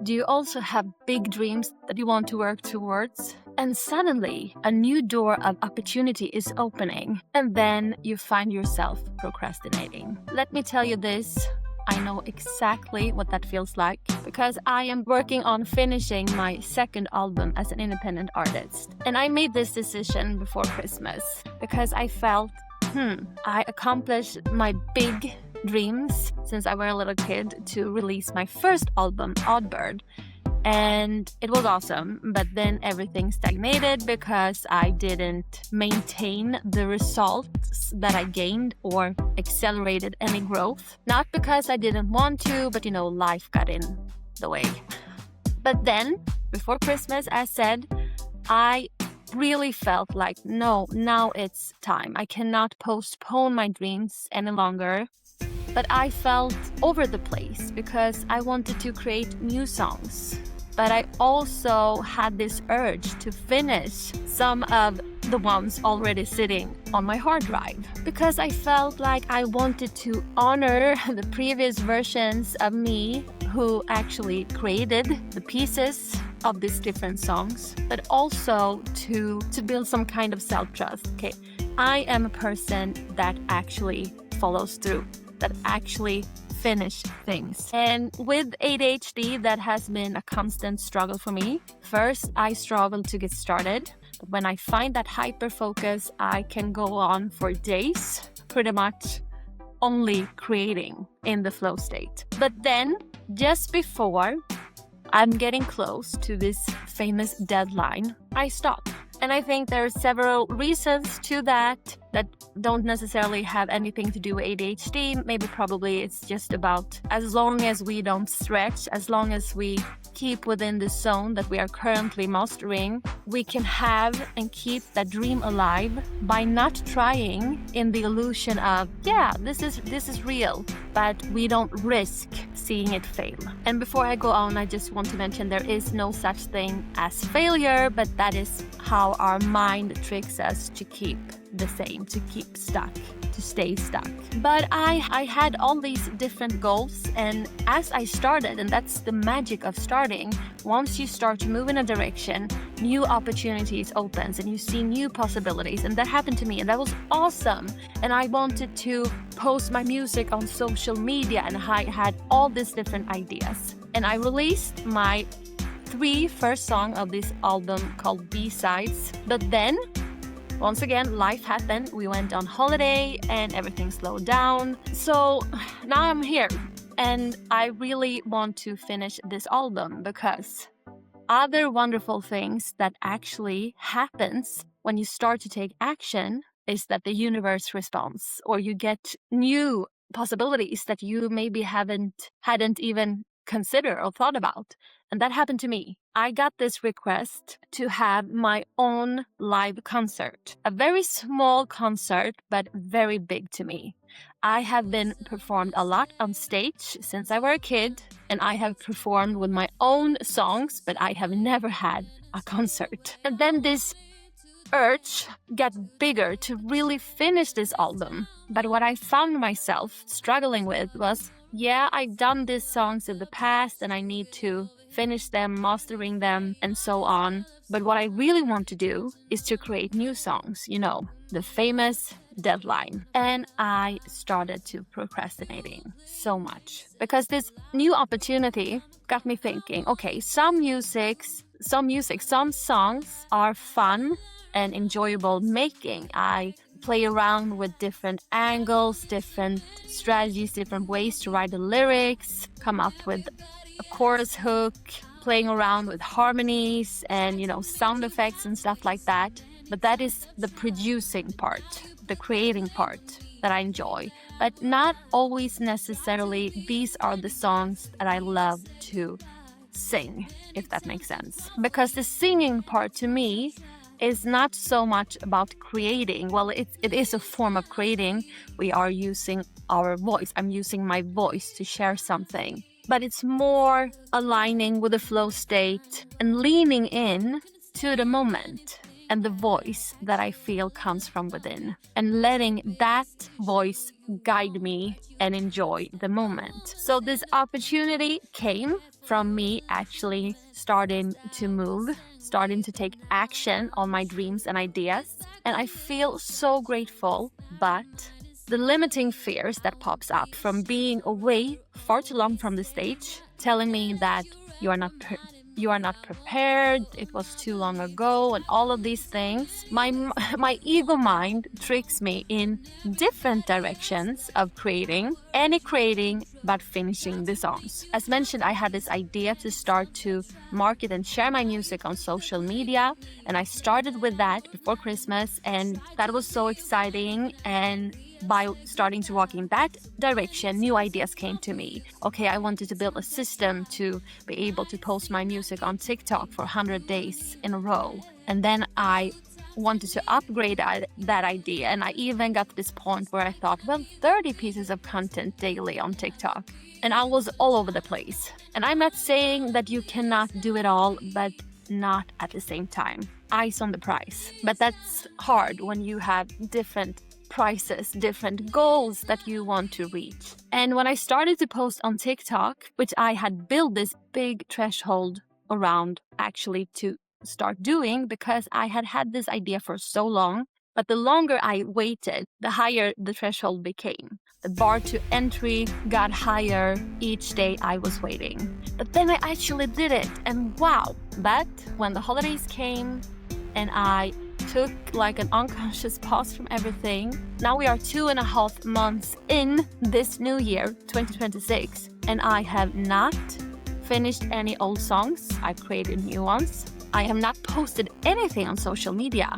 Do you also have big dreams that you want to work towards? And suddenly, a new door of opportunity is opening, and then you find yourself procrastinating. Let me tell you this. I know exactly what that feels like because I am working on finishing my second album as an independent artist. And I made this decision before Christmas because I felt, I accomplished my big dreams since I was a little kid to release my first album, Oddbird. And it was awesome, but then everything stagnated because I didn't maintain the results that I gained or accelerated any growth. Not because I didn't want to, but life got in the way. But then, before Christmas, as said, I really felt like, no, now it's time. I cannot postpone my dreams any longer. But I felt over the place because I wanted to create new songs. But I also had this urge to finish some of the ones already sitting on my hard drive because I felt like I wanted to honor the previous versions of me who actually created the pieces of these different songs, but also to build some kind of self-trust. Okay, I am a person that actually follows through, that actually finish things. And with ADHD, that has been a constant struggle for me. First, I struggle to get started. But when I find that hyperfocus, I can go on for days, pretty much only creating in the flow state. But then, just before I'm getting close to this famous deadline, I stop. And I think there are several reasons to that don't necessarily have anything to do with ADHD. Maybe probably it's just about as long as we don't stretch, as long as we keep within the zone that we are currently mastering, we can have and keep that dream alive by not trying in the illusion of, this is real, but we don't risk seeing it fail. And before I go on, I just want to mention there is no such thing as failure, but that is how our mind tricks us to keep the same, to keep stuck, to stay stuck. But I had all these different goals, and as I started, and that's the magic of starting, once you start to move in a direction, new opportunities opens and you see new possibilities. And that happened to me, and that was awesome. And I wanted to post my music on social media, and I had all these different ideas. And I released my 3 first song of this album called B-Sides. But then once again, life happened. We went on holiday and everything slowed down. So now I'm here and I really want to finish this album because other wonderful things that actually happens when you start to take action is that the universe responds, or you get new possibilities that you maybe hadn't even considered or thought about. And that happened to me. I got this request to have my own live concert. A very small concert, but very big to me. I have been performed a lot on stage since I was a kid, and I have performed with my own songs, but I have never had a concert. And then this urge got bigger to really finish this album. But what I found myself struggling with was, I've done these songs in the past and I need to finish them, mastering them, and so on. But what I really want to do is to create new songs, the famous deadline. And I started to procrastinating so much because this new opportunity got me thinking, okay, some songs are fun and enjoyable making. I play around with different angles, different strategies, different ways to write the lyrics, come up with a chorus hook, playing around with harmonies and, sound effects and stuff like that. But that is the producing part, the creating part that I enjoy. But not always necessarily these are the songs that I love to sing, if that makes sense. Because the singing part to me is not so much about creating. Well, it is a form of creating. We are using our voice. I'm using my voice to share something. But it's more aligning with the flow state and leaning in to the moment. and the voice that I feel comes from within, and letting that voice guide me and enjoy the moment. So this opportunity came from me actually starting to move, starting to take action on my dreams and ideas. And I feel so grateful, but the limiting fears that pops up from being away far too long from the stage, telling me that you are not prepared, it was too long ago, and all of these things. My ego mind tricks me in different directions of creating but finishing the songs. As mentioned, I had this idea to start to market and share my music on social media, and I started with that before Christmas, and that was so exciting. And by starting to walk in that direction, new ideas came to me. Okay, I wanted to build a system to be able to post my music on TikTok for 100 days in a row. And then I wanted to upgrade that idea. And I even got to this point where I thought, well, 30 pieces of content daily on TikTok. And I was all over the place. And I'm not saying that you cannot do it all, but not at the same time. Eyes on the prize. But that's hard when you have different prices, different goals that you want to reach. And when I started to post on TikTok, which I had built this big threshold around actually to start doing, because I had this idea for so long, but the longer I waited, the higher the threshold became. The bar to entry got higher each day I was waiting. But then I actually did it, and wow. But when the holidays came and I took like an unconscious pause from everything. Now we are 2.5 months in this new year, 2026, and I have not finished any old songs. I've created new ones. I have not posted anything on social media.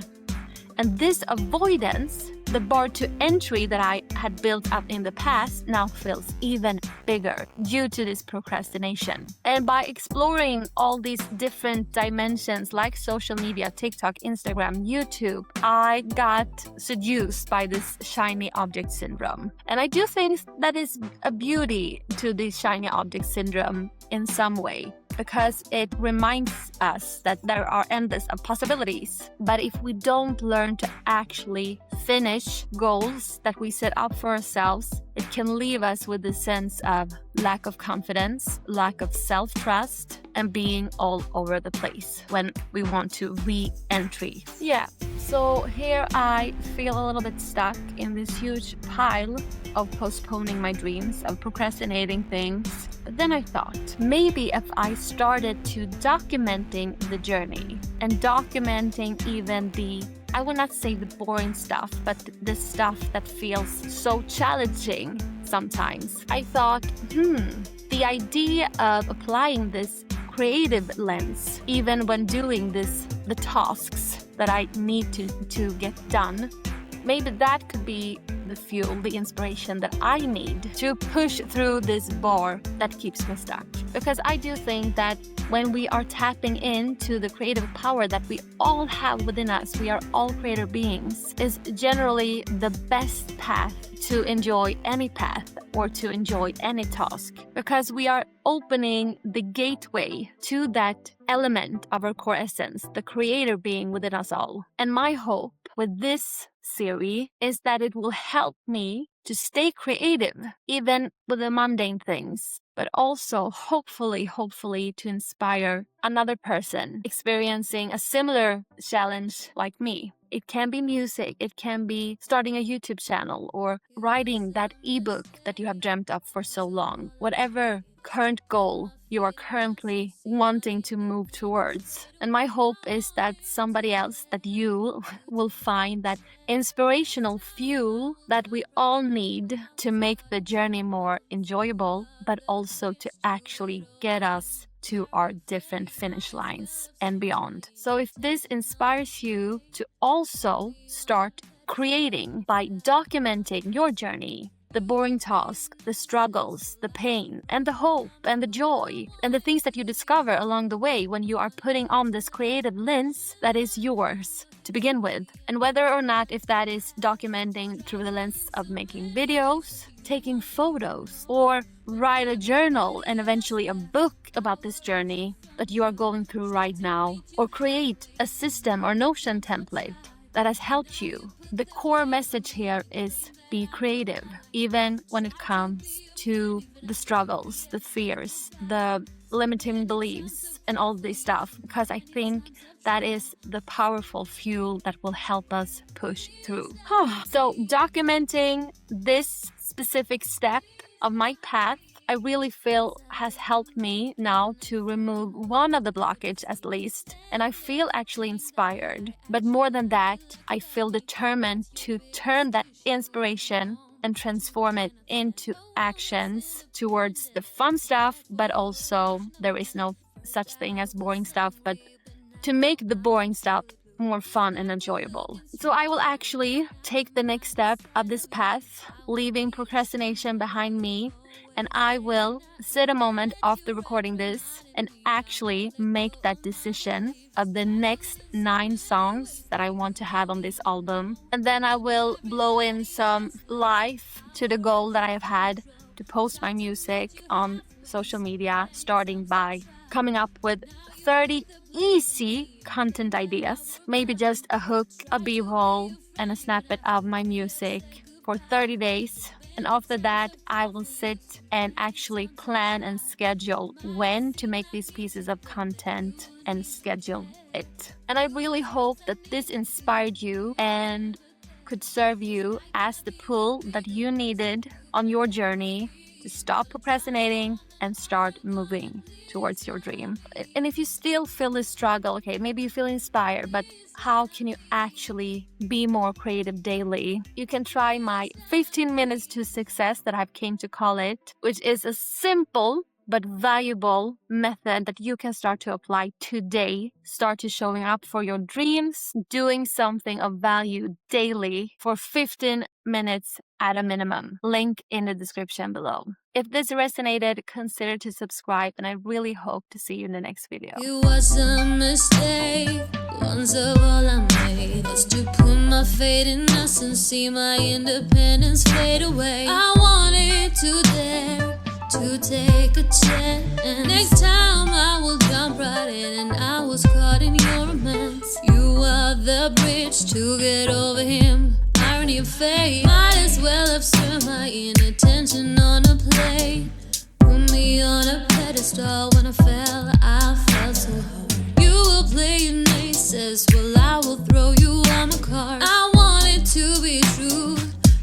And this avoidance, the bar to entry that I had built up in the past, now feels even bigger due to this procrastination. And by exploring all these different dimensions like social media, TikTok, Instagram, YouTube, I got seduced by this shiny object syndrome. And I do think that is a beauty to this shiny object syndrome in some way, because it reminds us that there are endless of possibilities. But if we don't learn to actually finish goals that we set up for ourselves, it can leave us with a sense of lack of confidence, lack of self-trust, and being all over the place when we want to re-entry. Yeah, so here I feel a little bit stuck in this huge pile of postponing my dreams, of procrastinating things. But then I thought, maybe if I started to documenting the journey and documenting even the, I will not say the boring stuff, but the stuff that feels so challenging sometimes. I thought, the idea of applying this creative lens, even when doing the tasks that I need to get done, maybe that could be the fuel, the inspiration that I need to push through this bar that keeps me stuck. Because I do think that when we are tapping into the creative power that we all have within us, we are all creator beings, is generally the best path to enjoy any path or to enjoy any task. Because we are opening the gateway to that element of our core essence, the creator being within us all. And my hope with this series is that it will help me to stay creative, even with the mundane things, but also hopefully to inspire another person experiencing a similar challenge like me. It can be music, it can be starting a YouTube channel or writing that ebook that you have dreamt of for so long. Whatever current goal you are currently wanting to move towards. And my hope is that somebody else, that you will find that inspirational fuel that we all need to make the journey more enjoyable, but also to actually get us to our different finish lines and beyond. So if this inspires you to also start creating by documenting your journey, the boring tasks, the struggles, the pain, and the hope, and the joy, and the things that you discover along the way when you are putting on this creative lens that is yours to begin with. And whether or not if that is documenting through the lens of making videos, taking photos, or write a journal and eventually a book about this journey that you are going through right now, or create a system or Notion template that has helped you. The core message here is be creative, even when it comes to the struggles, the fears, the limiting beliefs, and all this stuff, because I think that is the powerful fuel that will help us push through. So documenting this specific step of my path, I really feel has helped me now to remove one of the blockage at least. And I feel actually inspired. But more than that, I feel determined to turn that inspiration and transform it into actions towards the fun stuff, but also there is no such thing as boring stuff, but to make the boring stuff more fun and enjoyable. So I will actually take the next step of this path, leaving procrastination behind me, and I will sit a moment after recording this and actually make that decision of the next 9 songs that I want to have on this album. And then I will blow in some life to the goal that I have had to post my music on social media, starting by coming up with 30 easy content ideas. Maybe just a hook, a b-roll, and a snippet of my music for 30 days. And after that, I will sit and actually plan and schedule when to make these pieces of content and schedule it. And I really hope that this inspired you and could serve you as the pull that you needed on your journey to stop procrastinating and start moving towards your dream. And if you still feel this struggle, okay, maybe you feel inspired, but how can you actually be more creative daily? You can try my 15 minutes to success that I've came to call it, which is a simple but valuable method that you can start to apply today. Start to showing up for your dreams, doing something of value daily for 15 minutes at a minimum. Link in the description below. If this resonated, consider to subscribe, and I really hope to see you in the next video. It was a mistake, once of all I made was to put my faith in us and see my independence fade away. I wanted to dare to take a chance. Next time I will jump right in, and I was caught in your romance. You are the bridge to get over him. Irony of fate, might as well have served my inattention on a plate. Put me on a pedestal. When I fell so hard. You will play your aces, well I will throw you on the card. I want it to be true,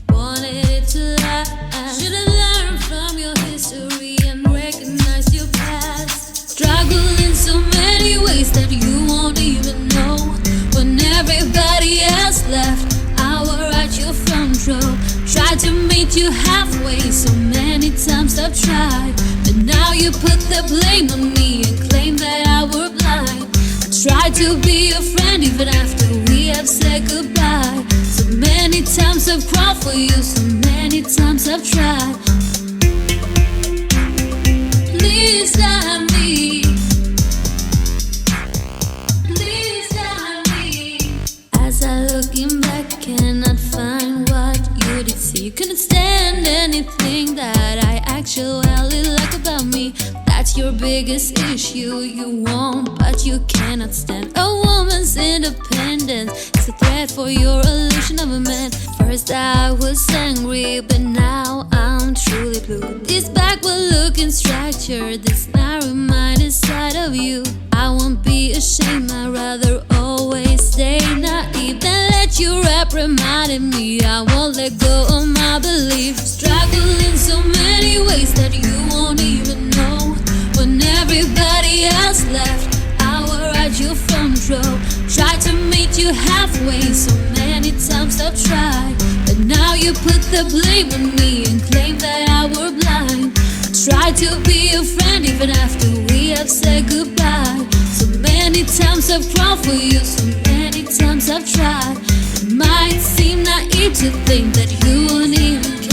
wanted it to last. Should've learned from your history and recognized your past. Struggle in so many ways that you won't even know. When everybody else left, I was at your front row. Tried to meet you halfway, so many times I've tried. But now you put the blame on me and claim that I were blind. I tried to be your friend even after we have said goodbye. So many times I've crawled for you, so many times I've tried. Please let me. Please let me. As I looking back, cannot find what you did see. You couldn't stand anything that I actually like about me. That's your biggest issue. You won't, but you cannot stand a woman's independence. It's a threat for your illusion of a man. First I was angry, but now I'm truly blue. This backward looking structure, this narrow-minded side of you, I won't be ashamed. I'd rather always stay naive than let you reprimand me. I won't let go of my belief. Struggle in so many ways that you won't even know. When everybody else left, I was at your front row. Tried to meet you halfway, so many times I've tried. But now you put the blame on me and claim that I were blind. I tried to be a friend even after we have said goodbye. So many times I've crawled for you, so many times I've tried. It might seem naive to think that you won't even